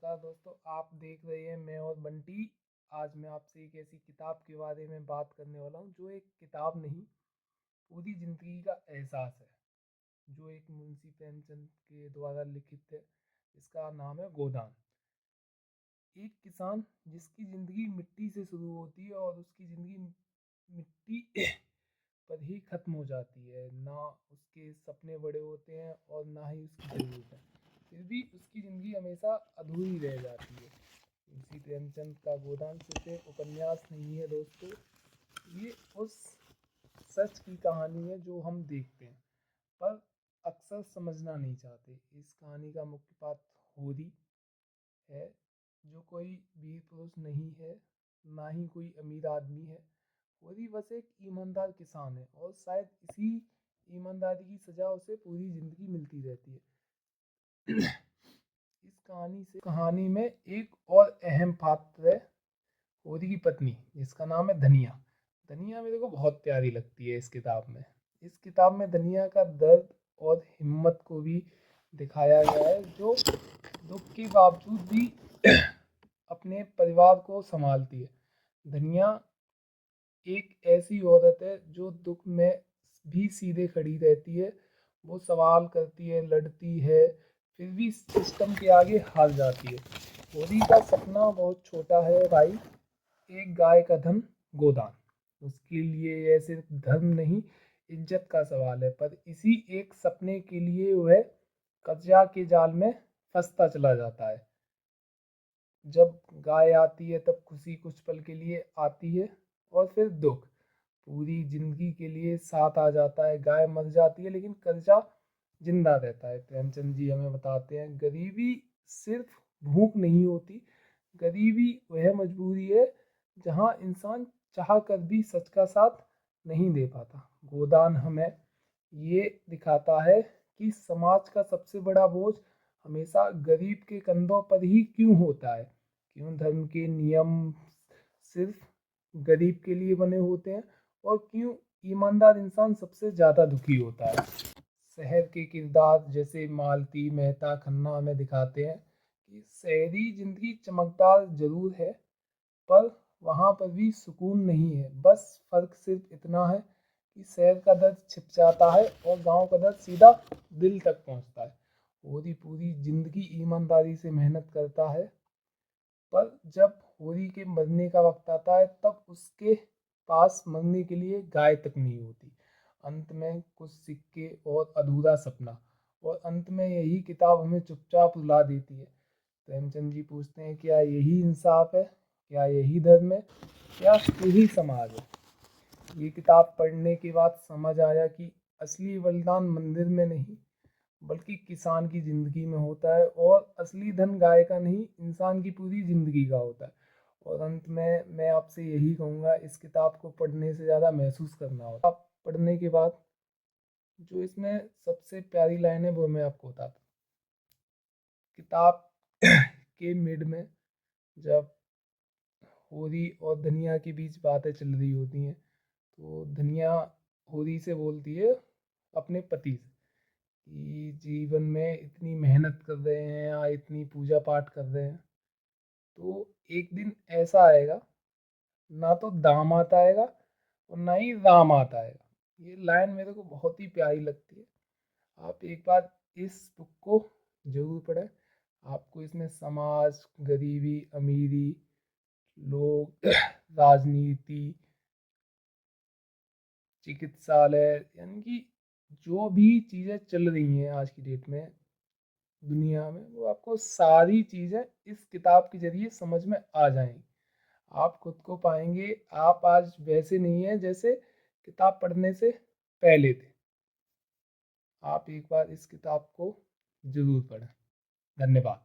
नमस्कार दोस्तों, आप देख रहे हैं मैं और बंटी। आज मैं आपसे एक ऐसी किताब के बारे में बात करने वाला हूँ जो एक किताब नहीं, पूरी जिंदगी का एहसास है, जो एक मुंशी प्रेमचंद के द्वारा लिखित है। इसका नाम है गोदान। एक किसान जिसकी जिंदगी मिट्टी से शुरू होती है और उसकी जिंदगी मिट्टी पर ही खत्म हो जाती है। ना उसके सपने बड़े होते हैं और ना ही उसकी ज़रूरत है, फिर भी उसकी ज़िंदगी हमेशा अधूरी रह जाती है। मुंशी प्रेमचंद का गोदान सिर्फ एक उपन्यास नहीं है दोस्तों, ये उस सच की कहानी है जो हम देखते हैं पर अक्सर समझना नहीं चाहते। इस कहानी का मुख्य पात्र होरी है, जो कोई वीर पुरुष नहीं है, ना ही कोई अमीर आदमी है। होरी बस एक ईमानदार किसान है और शायद इसी ईमानदारी की सजा उसे पूरी जिंदगी मिलती रहती है। इस कहानी में एक और अहम पात्र है, होरी की पत्नी, जिसका नाम है धनिया। धनिया मेरे को बहुत प्यारी लगती है इस किताब में। इस किताब में धनिया का दर्द और हिम्मत को भी दिखाया गया है, जो दुख के बावजूद भी अपने परिवार को संभालती है। धनिया एक ऐसी औरत है जो दुख में भी सीधे खड़ी रहती है। वो सवाल करती है, लड़ती है, फिर भी सिस्टम के आगे हार जाती है। होरी का सपना बहुत छोटा है भाई, एक गाय का धन, गोदान। उसके लिए यह सिर्फ धर्म नहीं, इज्जत का सवाल है। पर इसी एक सपने के लिए वह कर्जा के जाल में फंसता चला जाता है। जब गाय आती है तब खुशी कुछ पल के लिए आती है और फिर दुख पूरी जिंदगी के लिए साथ आ जाता है। गाय मर जाती है लेकिन कर्जा जिंदा रहता है। प्रेमचंद जी हमें बताते हैं, गरीबी सिर्फ भूख नहीं होती, गरीबी वह मजबूरी है जहाँ इंसान चाह कर भी सच का साथ नहीं दे पाता। गोदान हमें ये दिखाता है कि समाज का सबसे बड़ा बोझ हमेशा गरीब के कंधों पर ही क्यों होता है। क्यों धर्म के नियम सिर्फ गरीब के लिए बने होते हैं और क्यों ईमानदार इंसान सबसे ज़्यादा दुखी होता है। शहर के किरदार जैसे मालती, मेहता, खन्ना हमें दिखाते हैं कि शहरी जिंदगी चमकदार जरूर है पर वहाँ पर भी सुकून नहीं है। बस फर्क सिर्फ इतना है कि शहर का दर्द छिप जाता है और गांव का दर्द सीधा दिल तक पहुँचता है। होरी पूरी जिंदगी ईमानदारी से मेहनत करता है, पर जब होरी के मरने का वक्त आता है तब उसके पास मरने के लिए गाय तक नहीं होती। अंत में कुछ सिक्के और अधूरा सपना, और अंत में यही किताब हमें चुपचाप रुला देती है। प्रेमचंद जी पूछते हैं, क्या यही इंसाफ है, क्या यही धर्म है, क्या यही समाज है। ये किताब पढ़ने के बाद समझ आया कि असली बलिदान मंदिर में नहीं बल्कि किसान की जिंदगी में होता है, और असली धन गाय का नहीं, इंसान की पूरी जिंदगी का होता है। और अंत में मैं आपसे यही कहूँगा, इस किताब को पढ़ने से ज़्यादा महसूस करना होता है। आप पढ़ने के बाद जो इसमें सबसे प्यारी लाइन है वो मैं आपको बताता हूँ। किताब के मिड में जब होरी और धनिया के बीच बातें चल रही होती हैं तो धनिया होरी से बोलती है अपने पति से कि जीवन में इतनी मेहनत कर रहे हैं या इतनी पूजा पाठ कर रहे हैं, तो एक दिन ऐसा आएगा ना तो दामाद आएगा और ना ही रामात आएगा। ये लाइन मेरे को बहुत ही प्यारी लगती है। आप एक बार इस बुक को जरूर पढ़ें। आपको इसमें समाज, गरीबी, अमीरी, लोग, राजनीति, चिकित्सालय, यानी कि जो भी चीज़ें चल रही हैं आज की डेट में दुनिया में, वो आपको सारी चीज़ें इस किताब के जरिए समझ में आ जाएंगी। आप खुद को पाएंगे, आप आज वैसे नहीं हैं जैसे किताब पढ़ने से पहले थे। आप एक बार इस किताब को जरूर पढ़ें। धन्यवाद।